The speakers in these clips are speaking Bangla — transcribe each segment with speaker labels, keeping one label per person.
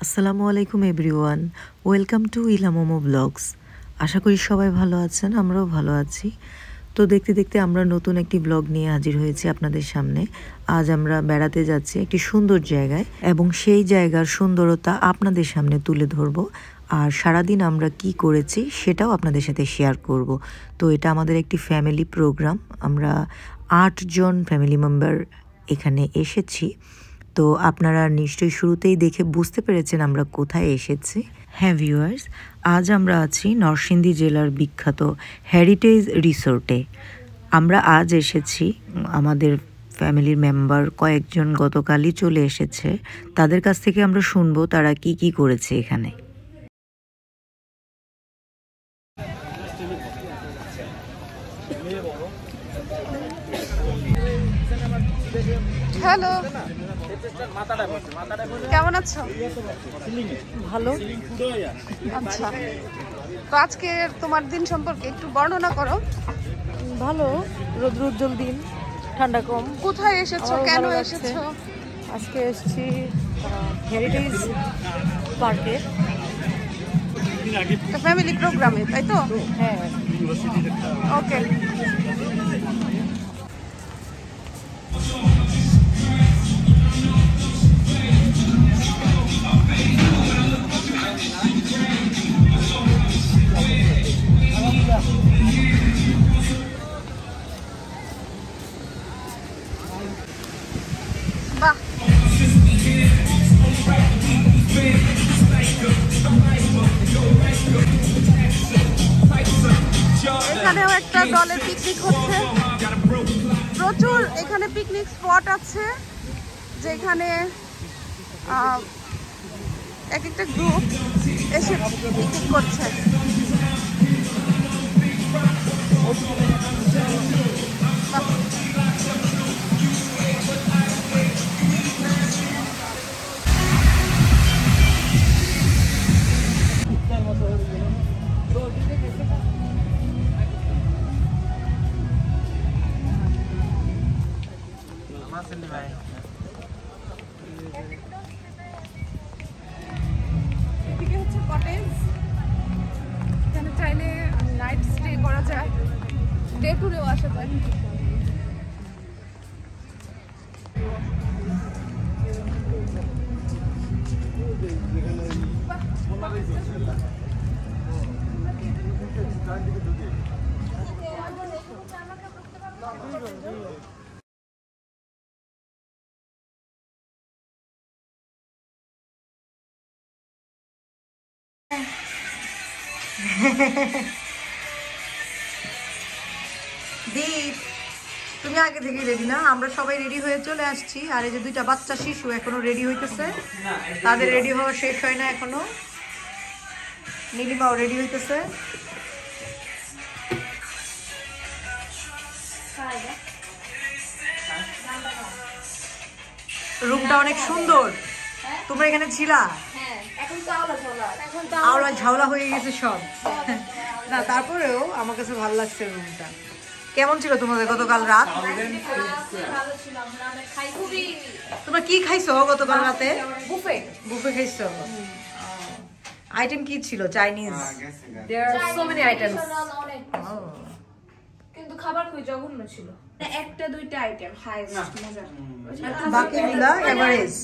Speaker 1: আসসালামু আলাইকুম এভরিওয়ান, ওয়েলকাম টু ইলা মোমো ব্লগস। আশা করি সবাই ভালো আছেন, আমরাও ভালো আছি। তো দেখতে দেখতে আমরা নতুন একটি ব্লগ নিয়ে হাজির হয়েছি আপনাদের সামনে। আজ আমরা বেড়াতে যাচ্ছি একটি সুন্দর জায়গায় এবং সেই জায়গার সুন্দরতা আপনাদের সামনে তুলে ধরব। আর সারাদিন আমরা কি করেছি সেটাও আপনাদের সাথে শেয়ার করব। তো এটা আমাদের একটি ফ্যামিলি প্রোগ্রাম। আমরা 8 জন ফ্যামিলি মেম্বার এখানে এসেছি। তো আপনারা নিশ্চয়ই শুরুতেই দেখে বুঝতে পেরেছেন আমরা কোথায় এসেছি। হ্যাঁ ভিউয়ার্স, আজ আমরা আছি নরসিংদী জেলার বিখ্যাত হেরিটেজ রিসোর্টে। আমরা আজ এসেছি, আমাদের ফ্যামিলির মেম্বার কয়েকজন গতকালই চলে এসেছে। তাদের কাছ থেকে আমরা শুনবো তারা কি কি করেছে এখানে।
Speaker 2: হ্যালো, কেমন আছো?
Speaker 1: ভালো।
Speaker 2: আচ্ছা, তো আজকে তোমার দিন সম্পর্কে একটু বর্ণনা করো।
Speaker 1: ভালো, রোদ উজ্জ্বল দিন, ঠান্ডা কম।
Speaker 2: কোথায় এসেছো, কেন এসেছো?
Speaker 1: আজকে এসেছি হেরিটেজ পার্কে,
Speaker 2: ফ্যামিলি প্রোগ্রামে, তাই তো?
Speaker 1: হ্যাঁ।
Speaker 2: ওকে। বাহ, এখানেও একটা দলের পিকনিক হচ্ছে। প্রচুর এখানে পিকনিক স্পট আছে, যেখানে এক একটা গ্রুপ এসে পিকনিক করছে। এদিকে হচ্ছে কটেজ, এখানে চাইলে নাইট স্টে করা যায়, ডে ট্যুরেও আসা যায়।
Speaker 1: দীপ, তুমি আগে থেকে রেডি না? আমরা সবাই রেডি হয়ে চলে আসছি। আর এই যে দুইটা বাচ্চা শিশু এখনো রেডি হইতেছে, তাদের রেডি হওয়া শেষ হয় না এখনো। নীলিমাও রেডি হইতেছে। রুমটা অনেক সুন্দর। তোমরা এখানে ছিলা? আওলা ঝাওলা হয়ে গেছে সব। না, তারপরেও আমার কাছে ভালো লাগছে রুমটা। কেমন ছিল তোমাদের গতকাল রাত? তোমরা কি খাইছো গতকাল রাতে? বুফে। বুফে খাইছো? আইটেম কি ছিল? Chinese?
Speaker 3: There are so many items. কিন্তু খাবার খুবই জঘন্য ছিল। একটা দুইটা আইটেম হাইস্ট মজা।
Speaker 1: বাকিগুলা এভারেজ।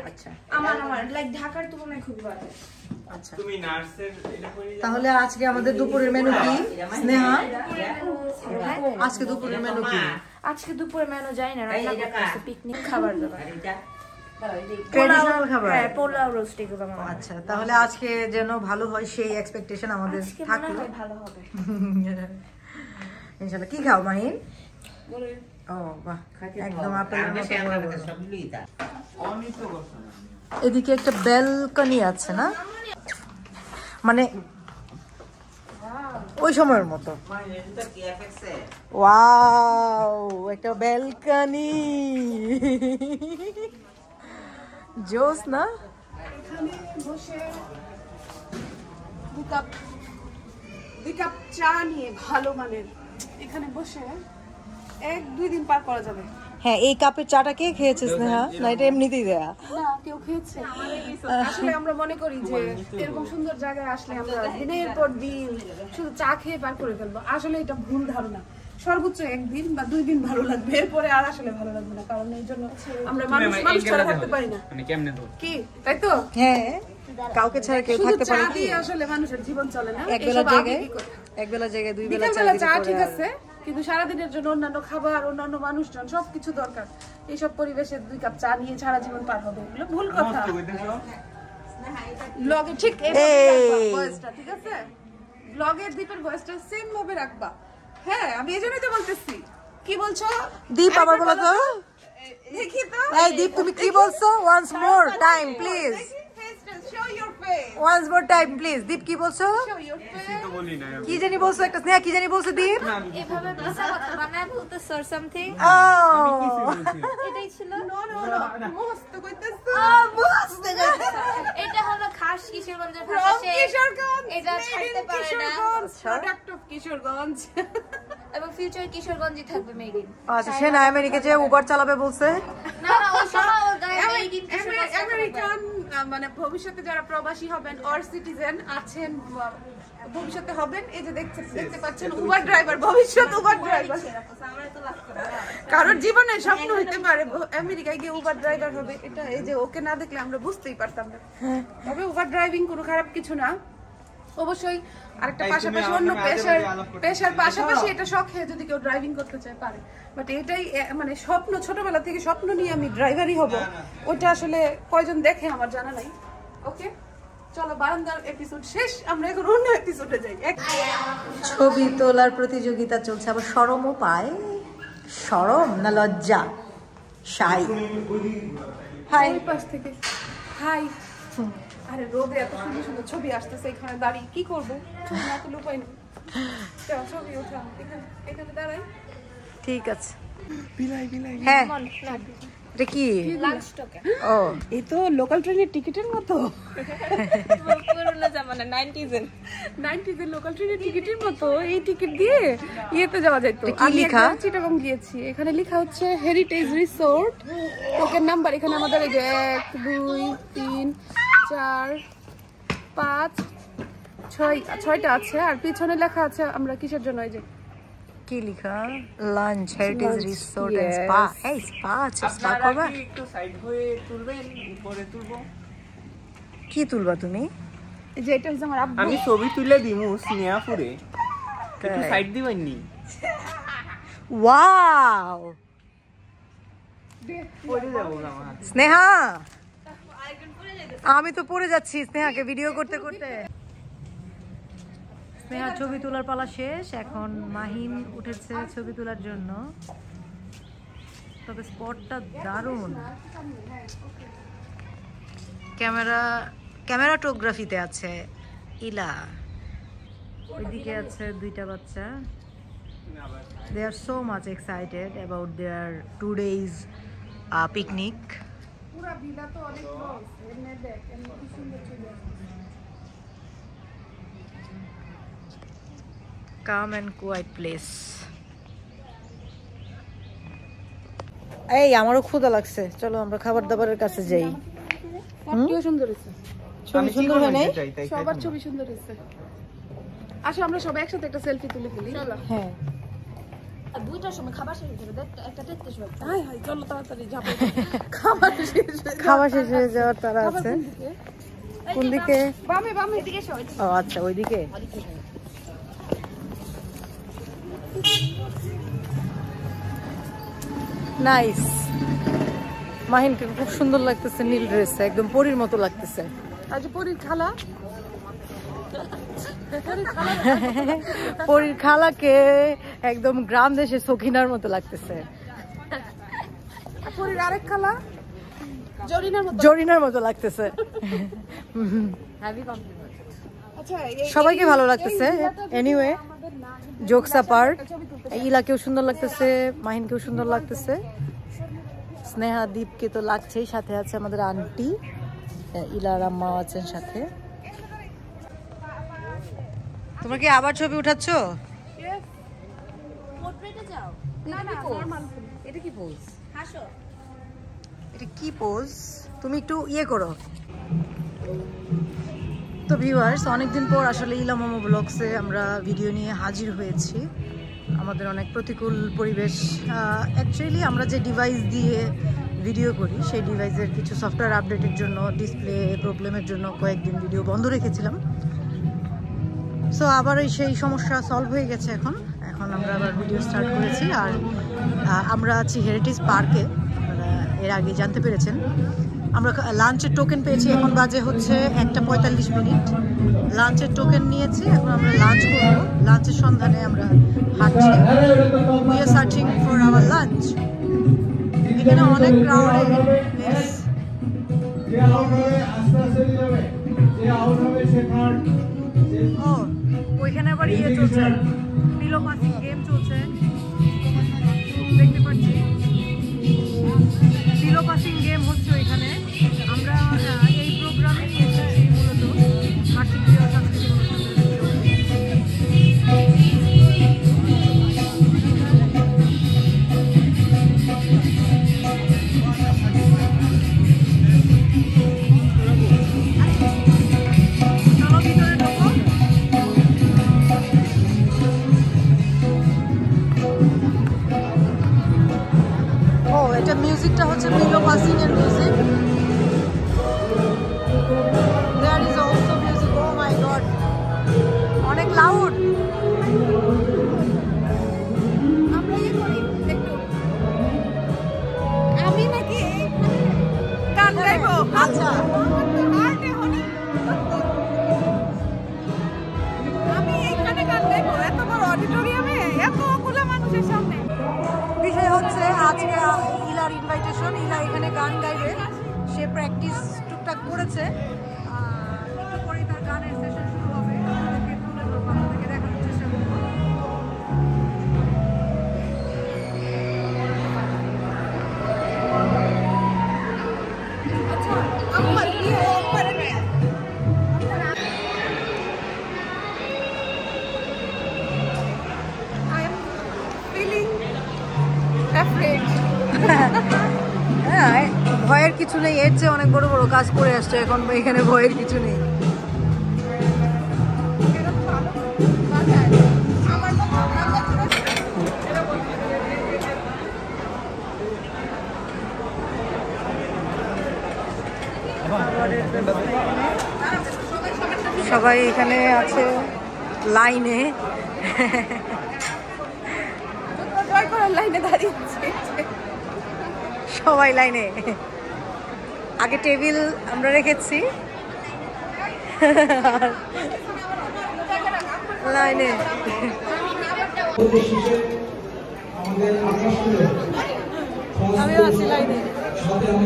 Speaker 3: আচ্ছা। আমার লাইক ঢাকার তুলনায় খুব ভালো।
Speaker 1: আচ্ছা। তুমি নার্সের এটা করি। তাহলে আজকে আমাদের দুপুরের মেনু কি? স্নেহা, আজকে দুপুরের মেনু কি?
Speaker 3: আজকে দুপুরের মেনু জানি না, রান্না করতেছে পিকনিক খাবার দাবার।
Speaker 1: ট্র্যাডিশনাল খাবার।
Speaker 3: হ্যাঁ, পোলাও রোস্ট এগুলো আমার।
Speaker 1: আচ্ছা, তাহলে আজকে যেন ভালো হয় সেই এক্সপেকটেশন আমাদের থাকে।
Speaker 3: ভালো হবে
Speaker 1: ইনশাআল্লাহ। কি খাও মাহিন? ও বাহ, একদম আপেলের মতো বড় বড়। এদিকে একটা ব্যালকনি আছে না, মানে ওই সময়ের মতো। ওয়াও, একটা ব্যালকনি, জোস না?
Speaker 2: এখানে বসে দুই কাপ চা নিয়ে ভালো মানের এখানে বসে 1-2 দিন পার করা যাবে।
Speaker 1: হ্যাঁ, এই কাপের চাটা কে খেয়েছে স্নেহা? না এটা এমনিতেই দেয়া?
Speaker 2: না কেউ খেয়েছে। আসলে আমরা মনে করি যে এরকম সুন্দর জায়গায় আসলে আমরা দিনের পর দিন শুধু চা খেয়ে পার করে ফেলবো। আসলে এটা ভুল ধারণা। সর্বোচ্চ একদিন বা 2 দিন ভালো লাগবে, এরপরে আর আসলে ভালো লাগবে না। কারণ এই জন্য আমরা মানুষ ছাড়া থাকতে পারি না। কি তাই তো?
Speaker 1: হ্যাঁ, কাউকে ছাড়া কেউ
Speaker 2: শুধু
Speaker 1: থাকতে
Speaker 2: চা
Speaker 1: পারে না।
Speaker 2: দিয়ে আসলে মানুষের জীবন চলে না।
Speaker 1: একবেলা
Speaker 2: এসব
Speaker 1: জায়গায়
Speaker 2: আগে কি করে?
Speaker 1: একবেলা জায়গায় 2 বেলা
Speaker 2: বিকালবেলা চা
Speaker 1: চা
Speaker 2: ঠিক আছে, কিন্তু সারাদিনের জন্য অন্যান্য খাবার, অন্যান্য মানুষজন সবকিছু দরকার। এইসব পরিবেশে 2 কাপ চা নিয়ে সারা জীবন পার হবে, এগুলো ভুল কথা। ব্লগে ঠিক ভয়েসটা ঠিক আছে, ব্লগের দীপের ভয়েসটা সেম ভাবে রাখবা। হ্যাঁ, আমি এজন্যই তো বলতেছি। কি বলছো
Speaker 1: দীপ? আবার বলো তো।
Speaker 2: দেখি তো।
Speaker 1: এই দীপ, তুমি কি বলছো? Once more time please,
Speaker 2: Show your face.
Speaker 1: Once more time please. Deep কি বলছো?
Speaker 2: Show your face.
Speaker 1: কি জানি বলছো একটা, স্নেহা কি জানি বলছো দীপ?
Speaker 3: এভাবে মিছা কথা বানায় বলতেছ or something? এটাই ছিল।
Speaker 2: মস্ত কইতেছো।
Speaker 3: এটা হলো খাস কিশোরগঞ্জের ভাষা।
Speaker 2: From কিশোরগঞ্জ।
Speaker 3: এটা ছাড়তে পারে না।
Speaker 2: Product of Kishoreganj.
Speaker 3: এবং ফিউচার কিশোরগঞ্জই থাকবে মেড ইন।
Speaker 1: আচ্ছা, সে না আমেরিকা যে উবার চালাবে বলছে।
Speaker 3: না না, ওই সময় ওর গায়ে মেড ইন কিশোরগঞ্জ
Speaker 2: আমেরিকান মানে ভবিষ্যতে যারা প্রবাসী হবেন অর সিটিজেন আছেন, ভবিষ্যতে হবেন, এই যে দেখতে পাচ্ছেন উবার ড্রাইভার, ভবিষ্যৎ উবার ড্রাইভার। কারোর জীবনে স্বপ্ন হইতে পারে আমেরিকায় গিয়ে উবার ড্রাইভার হবে, এটা এই যে ওকে না দেখলে আমরা বুঝতেই পারতাম না। তবে উবার ড্রাইভিং কোনো খারাপ কিছু না, অবশ্যই আরেকটা পাশাপাশি অন্য পেশার পাশাপাশি এটা শখে যদি কেউ ড্রাইভিং করতে চায় পারে। বাট এটাই মানে স্বপ্ন, ছোটবেলা থেকে স্বপ্ন নিয়ে আমি ড্রাইভারই হব, ওটা আসলে কয়জন দেখে আমার জানা নাই। ওকে চলো, বারান্দার এপিসোড শেষ, আমরা এখন অন্য এপিসোডে যাই।
Speaker 1: ছবি তোলার প্রতিযোগিতা চলছে, আবার শরমও পায়। শরম না লজ্জা? শাই।
Speaker 2: হাই পাশ থেকে হাই। আরে রোদে এত সুন্দর সুন্দর ছবি আসতেছে, এখানে দাঁড়িয়ে কি করবো? ছবি না তুলে উপায় নেই। ছবি ওঠা, এখানে দাঁড়াই।
Speaker 1: ঠিক আছে। হ্যাঁ, এটা কি?
Speaker 3: Lunch token.
Speaker 1: ও,
Speaker 2: এই তো লোকাল ট্রেনের টিকিটের মতো।
Speaker 3: পুরোনো জামানা 90s
Speaker 2: এর লোকাল ট্রেনের টিকিটের মতো এই টিকিট দিয়ে ইয়েতে যাওয়া যেত।
Speaker 1: কি লেখা?
Speaker 2: চিটাগং গিয়েছি, এখানে লেখা হচ্ছে হেরিটেজ রিসোর্ট, টোকেন নাম্বার এখানে আমাদের এই যে 1 2 3 4 5 6টা আছে, আর পিছনে লেখা আছে আমরা কিসের জন্য। এই যে
Speaker 1: কি লেখা? Lunch heritage resort and spa. এই স্পা আছে, স্পা করবা?
Speaker 4: একটু সাইড হয়ে তুলবেন, উপরে তুলবো।
Speaker 1: কি তুলবা তুমি?
Speaker 2: এই যে এটা হচ্ছে আমার আব্বু।
Speaker 4: আমি ছবি তুলে দিমু স্নেহাপুরে, একটু সাইড দিবেন নি?
Speaker 1: ওয়াও,
Speaker 4: পড়ে যাবো আমার।
Speaker 1: স্নেহা আমি তো পড়ে যাচ্ছি স্নেহাকে ভিডিও করতে করতে। স্নেহা ছবি তোলার পালা শেষ, এখন মাহিন উঠেছে ছবি তোলার জন্য। তবে স্পটটা দারুণ। ক্যামেরাটোগ্রাফিতে আছে ইলা, ওইদিকে আছে 2টা বাচ্চা। They are so much excited about their 2 days picnic.
Speaker 2: পুরো ভিলা তো অনেক বড়, এমনি দেখ এমনি কি সুন্দর ছবি।
Speaker 1: Calm and quiet place. এই আমারও ক্ষুধা লাগছে, চলো আমরা খাবার দাবারের কাছে যাই।
Speaker 2: সবকিছু সুন্দর হয়েছে,
Speaker 1: ছবি সুন্দর হয় নাই?
Speaker 2: সবার ছবি সুন্দর হয়েছে। আসো আমরা সবাই একসাথে একটা সেলফি তুলে ফেলি। চলো।
Speaker 1: হ্যাঁ,
Speaker 3: আর 2টার সময় খাবার শেষ হয়ে যাবে, একটা 33 বাজে।
Speaker 2: হাই হাই চলো তাড়াতাড়ি যাবো।
Speaker 1: খাওয়া শেষ হয়ে যাওয়ার তারা আছে। কোন দিকে?
Speaker 2: বামে বামে।
Speaker 3: এদিকে এসো।
Speaker 1: ও আচ্ছা, ওইদিকে। নাইস। মাহিনকে খুব সুন্দর লাগতেছে নীল ড্রেসে, একদম পরীর মতো লাগতেছে।
Speaker 2: আজ পরীর খালা,
Speaker 1: পরীর খালাকে একদম গ্রাম দেশে সখিনার মতো লাগতেছে।
Speaker 2: পরীর আরেক খালা
Speaker 1: জরিনার মতো লাগতেছে।
Speaker 2: আচ্ছা
Speaker 1: সবাইকে ভালো লাগতেছে। এনিওয়ে, জোকস অ্যাপার্ট, ইলাকেও সুন্দর লাগতেছে, মাহিনকেও সুন্দর লাগতেছে, স্নেহা দীপকে তো লাগছেই, সাথে আছে আমাদের আন্টি, ইলার আম্মা আছেন সাথে। তোমরা কি আবার ছবি উঠাচ্ছ?
Speaker 3: পোর্ট্রেটে যাও।
Speaker 2: না না নরমাল।
Speaker 1: এটা কি পোজ?
Speaker 3: আসো।
Speaker 1: এটা কি পোজ? তুমি একটু ইয়ে করো। তো ভিউয়ার্স, অনেকদিন পর আসলে ইলা মোমো ব্লগসে আমরা ভিডিও নিয়ে হাজির হয়েছি। আমাদের অনেক প্রতিকূল পরিবেশ। অ্যাকচুয়ালি আমরা যে ডিভাইস দিয়ে ভিডিও করি সেই ডিভাইসের কিছু সফটওয়্যার আপডেটের জন্য, ডিসপ্লে প্রবলেমের জন্য কয়েকদিন ভিডিও বন্ধ রেখেছিলাম। সো আবার সেই সমস্যা সলভ হয়ে গেছে। এখন আমরা আবার ভিডিও স্টার্ট করেছি। আর আমরা আছি হেরিটেজ পার্কে, আপনারা এর আগে জানতে পেরেছেন। আমরা লাঞ্চের টোকেন পেয়েছি, এখন বাজে হচ্ছে 1:45। লাঞ্চের টোকেন নিয়েছি, এখন আমরা লাঞ্চ করবো। লাঞ্চের সন্ধানে আমরা হাঁটছি। We are searching for our lunch. এখানে অনেক ক্রাউডেড। ও, ওইখানে আবার ইয়ে চলছে, পিলো পাসিং গেম চলছে, দেখতে পাচ্ছি। পিলো পাসিং গেম হচ্ছে ওইখানে। আমরা এই প্রোগ্রামে এসেছি মূলত মাতৃক্রিয়া সাংস্কৃতিক মিউজিকটা হচ্ছে পিলো পাসিং এর music. There is also music. Oh my God, অনেক লাউড।
Speaker 2: আমরা ইয়ে করি একটু, আমি নাকি গান গাইবো?
Speaker 1: আচ্ছা,
Speaker 2: আমি এইখানে গান গাইবো এত বড় অডিটোরিয়ামে এতগুলো মানুষের সামনে?
Speaker 1: বিষয় হচ্ছে আজকে ইলার ইনভাইটেশন। ইলা এখানে গান গাইবে। সে প্র্যাকটিস টুকটাক করেছে। একটু পরেই তার গানের সেশন শুরু হবে। আপনাদেরকে তুলে ধরবো, আপনাদেরকে দেখানোর চেষ্টা করবো।
Speaker 2: আচ্ছা, আমার বিয়ে করে না। I am feeling afraid.
Speaker 1: হ্যাঁ, ভয়ের কিছু নেই। এর চেয়ে অনেক বড় বড় কাজ করে আসছে, এখন এখানে ভয়ের কিছু নেই। সবাই এখানে আছে লাইনে।
Speaker 2: জয় করার লাইনে দাঁড়িয়েছে
Speaker 1: সবাই লাইনে। আগে টেবিল আমরা রেখেছি, লাইনে। আমিও আছি লাইনে,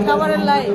Speaker 1: খাবারের লাইন।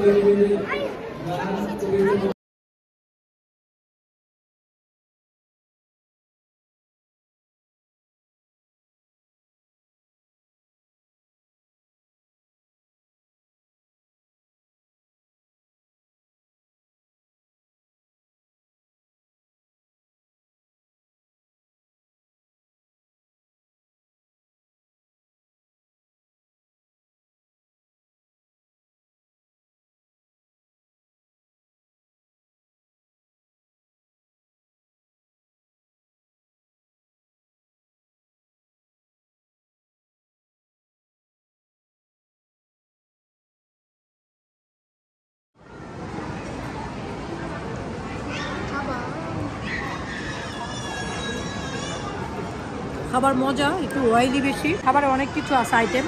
Speaker 1: খাবার মজা, একটু অয়েলি বেশি। খাবারে অনেক কিছু আছে আইটেম,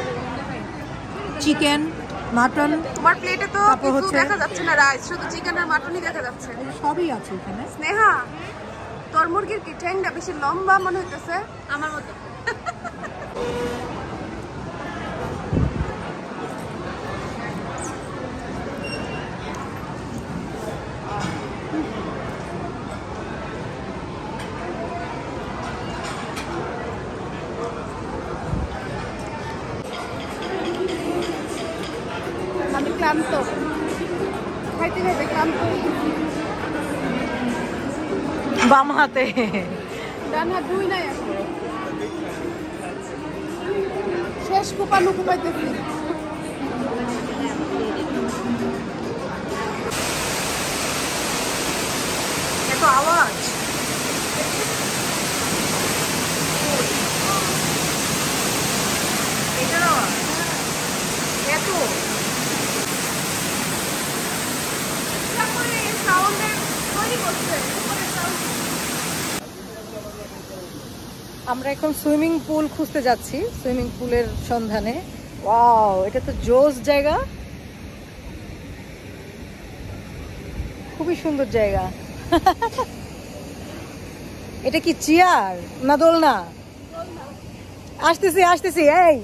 Speaker 1: চিকেন, মাটন।
Speaker 2: তোমার প্লেটে তো
Speaker 1: তারপর
Speaker 2: কিছু
Speaker 1: হচ্ছে
Speaker 2: দেখা যাচ্ছে না রাইস, শুধু চিকেন আর মাটনই দেখা যাচ্ছে।
Speaker 1: সবই আছে এখানে।
Speaker 2: স্নেহা, তোর মুরগির কি ঠ্যাংটা বেশি লম্বা মনে হইতেছে?
Speaker 3: আমার মতো।
Speaker 2: আমি ক্লান্ত, খাইতে খাইতে ক্লান্ত।
Speaker 1: বাম হাতে,
Speaker 2: ডান হাত দুই নাই এখন, শেষ কুপানো কুপাইতেছি। আওয়াজ, এটার আওয়াজ এত সাউন্ডের তৈরি করছে।
Speaker 5: আমরা এখন সুইমিং পুল খুঁজতে যাচ্ছি, সুইমিং পুলের সন্ধানে। ওয়াও, এটা তো জোস জায়গা, খুবই সুন্দর জায়গা। এটা কি চেয়ার না দোলনা? আসতেছি আসতেছি, এই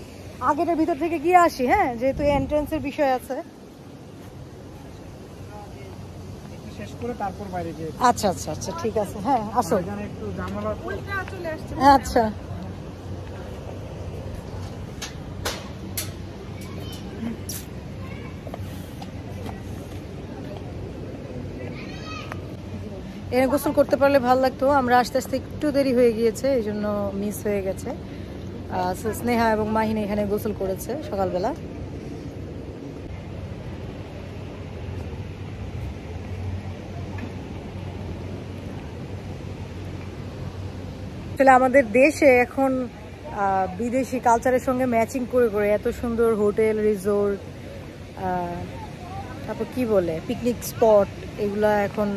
Speaker 5: আগেটার ভিতর থেকে গিয়ে আসি। হ্যাঁ, যেহেতু এন্ট্রান্সের বিষয় আছে। আচ্ছা আচ্ছা আচ্ছা, ঠিক আছে। হ্যাঁ, আসো। আচ্ছা, এখানে গোসল করতে পারলে ভালো লাগতো। আমরা আস্তে আস্তে একটু দেরি হয়ে গিয়েছে, এই জন্য মিস হয়ে গেছে। স্নেহা এবং মাহিনী এখানে গোসল করেছে সকালবেলা। আসলে আমাদের দেশে এখন বিদেশি কালচারের সঙ্গে ম্যাচিং করে করে এত সুন্দর হোটেল, রিসোর্ট, তারপর কি বলে পিকনিক স্পট, এগুলা এখন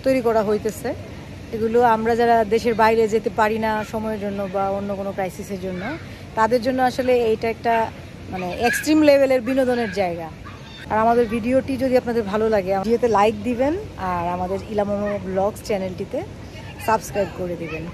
Speaker 5: তৈরি করা হইতেছে। এগুলো আমরা যারা দেশের বাইরে যেতে পারি না সময়ের জন্য বা অন্য কোনো ক্রাইসিসের জন্য, তাদের জন্য আসলে এইটা একটা মানে এক্সট্রিম লেভেলের বিনোদনের জায়গা। আর আমাদের ভিডিওটি যদি আপনাদের ভালো লাগে, ভিডিওতে লাইক দিবেন আর আমাদের ইলামোমো ব্লগস চ্যানেলটিতে সাবস্ক্রাইব করে দিবেন।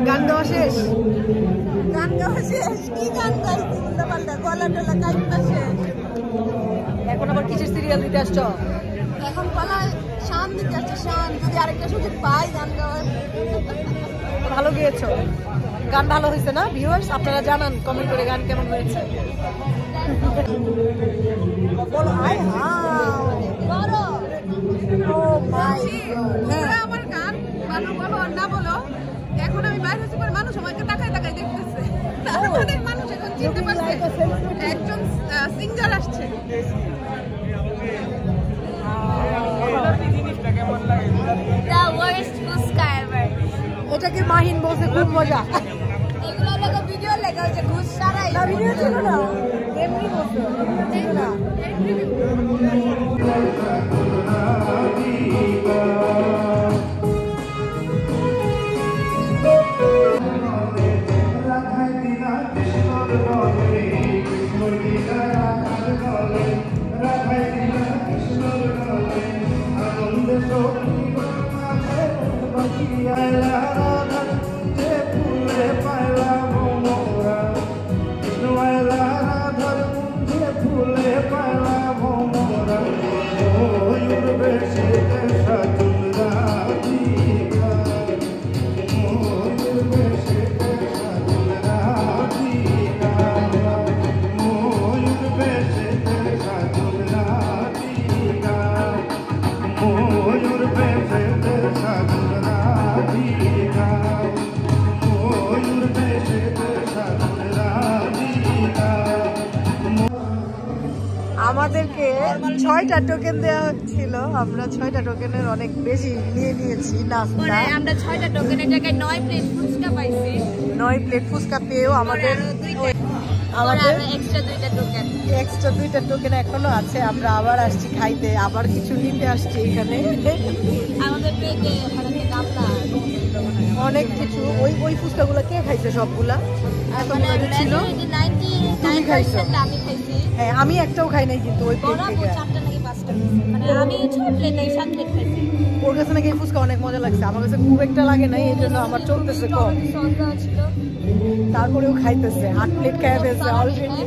Speaker 5: গান গাওয়া শেষ, গান গাওয়া শেষ। কি গান গাইছি উল্টা পাল্টা, গলা টলা কাইটা শেষ। এখন আবার কিসের সিরিয়াল দিতে আসছো?
Speaker 2: এখন গলায় শান দিতে আসছে, শান। যদি আরেকটা সুযোগ পাই গান গাওয়ার।
Speaker 5: ভালো গিয়েছো, গান ভালো হয়েছে না? ভিউয়ার্স আপনারা জানান কমেন্ট করে গান কেমন হয়েছে। বলো আয় হাই বলো। ও মাই গড,
Speaker 2: হ্যাঁ আমার গান ভালো বলো আর না বলো, এখন আমি বাইরে হচ্ছে পরে মানুষ আমাকে তাকায় তাকায় দেখতেছে। তার মানে মানুষ এখন চিনতে পারছে একজন সিঙ্গার আসছে।
Speaker 3: The worst fuska ever.
Speaker 5: এটাকে মাহিন বলছে খুব মজা।
Speaker 3: এগুলো হলো ভিডিও লেখা হচ্ছে ঘুষ ছাড়াই
Speaker 5: না ভিডিও ছিল না এমনি বলছো ছিল না আমাদেরকে 6টা টোকেন দেওয়া হচ্ছিল আমরা 6টা টোকেনের অনেক বেশি নিয়ে নিয়েছি নাস্তা
Speaker 3: আমরা 6টা টোকেনের জায়গায় 9 প্লেট ফুচকা পাইছি
Speaker 5: 9 প্লেট ফুচকা পেয়েও আমাদের এক্সট্রা 2টা টোকেন এখনো আছে আমরা আবার আসছি খাইতে আবার কিছু নিতে আসছি এখানে
Speaker 3: আমাদের পেটে
Speaker 5: অনেক কিছু ওই ফুচকাগুলো কে খাইছে সবগুলা ছিল তুমি খাইছো
Speaker 3: আমি খাইছি
Speaker 5: হ্যাঁ আমি একটাও খাই নাই কিন্তু ওই প্লেট থেকে
Speaker 3: 4টা নাকি 5টা মানে আমি 6 প্লেট নাই 7 প্লেট খাইছি
Speaker 5: ওর কাছে নাকি এই ফুচকা অনেক মজা লাগছে আমার কাছে খুব একটা লাগে নাই এই জন্য আমার চলতেছে কম
Speaker 3: ছিল
Speaker 5: তারপরেও খাইতেছে 8 প্লেট খাইয়া ফেলছে অলরেডি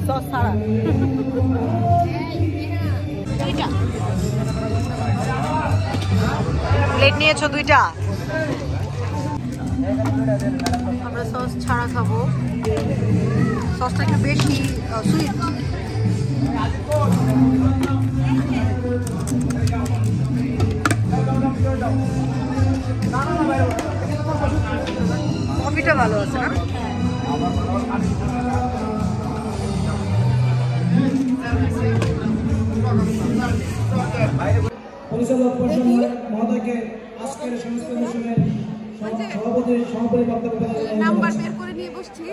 Speaker 5: সস ছাড়া প্লেট নিয়েছো 2টা আমরা সস ছাড়া খাবো সসটা একটু বেশি সুইট কফিটা ভালো আছে না
Speaker 6: পরিচালক পর্ষদ মহোদয়কে আজকের সমস্ত অনুষ্ঠানের সভাপতির সমাপনী বক্তব্য
Speaker 2: নাম্বার বের করে নিয়ে বসছি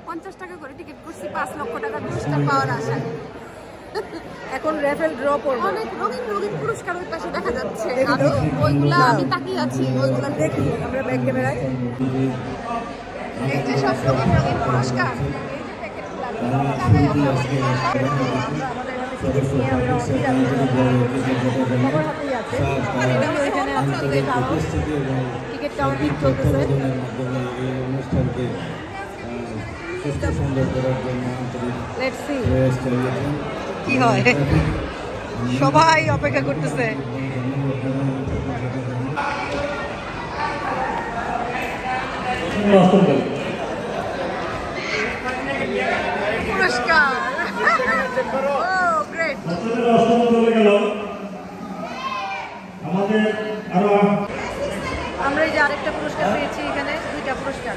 Speaker 2: 50 টাকা করে টিকিট করছি 5 লক্ষ টাকা পুরস্কার পাওয়ার আশায়
Speaker 5: এখন রেফেল ড্র করব
Speaker 2: অনেক রঙিন রঙিন পুরস্কার ওই পাশে দেখা যাচ্ছে আমি ওইগুলা আমি তাকিয়ে আছি
Speaker 5: ওইগুলো দেখি আমরা ব্যাক ক্যামেরায়
Speaker 2: এই যে সব রঙিন রঙিন পুরস্কার এই যে প্যাকেটগুলো
Speaker 5: টিকিট কাউন্টিং চলতেছে কি হয় সবাই অপেক্ষা করতেছে পুরস্কার আমরা এই যে আরেকটা পুরস্কার পেয়েছি এখানে 2টা পুরস্কার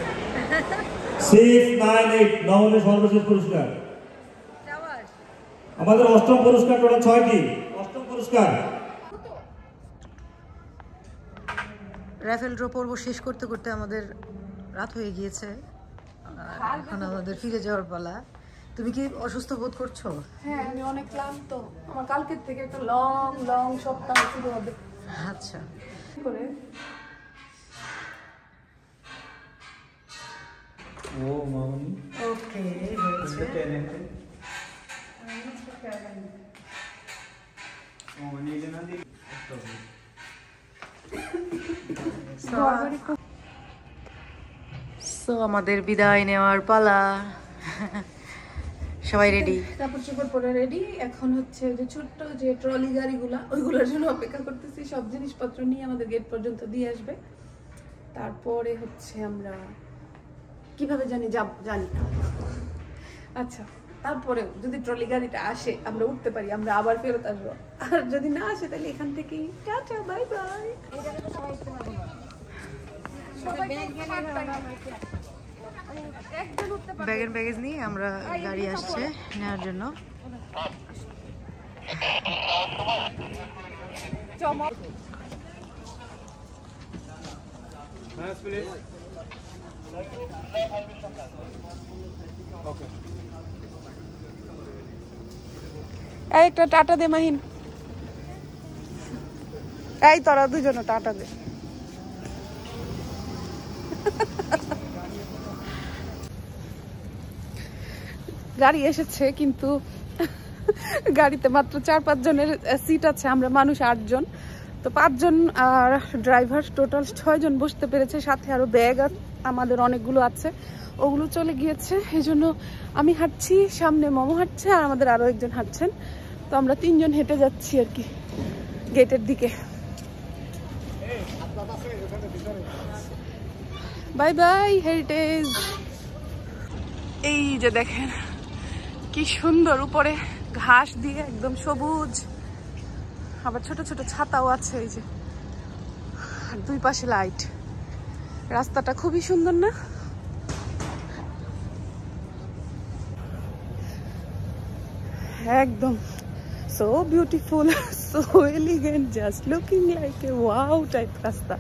Speaker 6: 698 নবমে সর্বশেষ পুরস্কার আমাদের অষ্টম পুরস্কার টোটাল 6টি অষ্টম পুরস্কার
Speaker 5: রাফেল ড্র পর্ব শেষ করতে করতে আমাদের রাত হয়ে গিয়েছে এখন আমাদের ফিরে যাওয়ার পালা তুমি কি অসুস্থ বোধ করছো
Speaker 2: হ্যাঁ আমি অনেক ক্লান্ত আমার কালকের থেকে একটা লং লং সপ্তাহ শুরু হবে
Speaker 5: আচ্ছা
Speaker 2: করে
Speaker 6: ও মামনি
Speaker 5: ওকে হয়েছে সো আমাদের বিদায় নেওয়ার পালা সবাই রেডি
Speaker 2: কাপড় চোপড় পরে রেডি এখন হচ্ছে যে ছোট্ট যে ট্রলি গাড়িগুলা ওইগুলোর জন্য অপেক্ষা করতেছি সব জিনিসপত্র নিয়ে আমাদের গেট পর্যন্ত দিয়ে আসবে তারপরে হচ্ছে আমরা কিভাবে জানি জানি না আচ্ছা তারপরে যদি ট্রলি গাড়িটা আসে আমরা উঠতে পারি আমরা আবার ফেরত আসবো আর যদি না আসে তাহলে এখান থেকেই টাটা বাই বাই
Speaker 5: ব্যাগের ব্যাগেজ নিয়ে আমরা গাড়ি আসছে নেওয়ার জন্য
Speaker 2: এই একটা টাটা দে মাহিন, এই তোরা দুজন টাটা দে। গাড়ি এসেছে কিন্তু গাড়িতে মাত্র 4-5 জনের সিট আছে, আমরা মানুষ 8 জন, তো 5 জন আর ড্রাইভার টোটাল 6 জন বসতে পেরেছে, সাথে আরো ব্যাগ আমাদের অনেকগুলো আছে, ওগুলো চলে গিয়েছে। এই জন্য আমি হাঁটছি, সামনে মোমো হাঁটছে আর আমাদের আরো একজন হাঁটছেন, তো আমরা 3 জন হেঁটে যাচ্ছি আর কি গেটের দিকে। Bye bye heritage. এই যে দেখেন কি সুন্দর, উপরে ঘাস দিয়ে একদম সবুজ, আবার ছোট ছোট ছাতাও আছে, এই যে আর 2 পাশে লাইট, রাস্তাটা খুবই সুন্দর না? একদম so beautiful, so elegant, just looking like a wow type রাস্তা।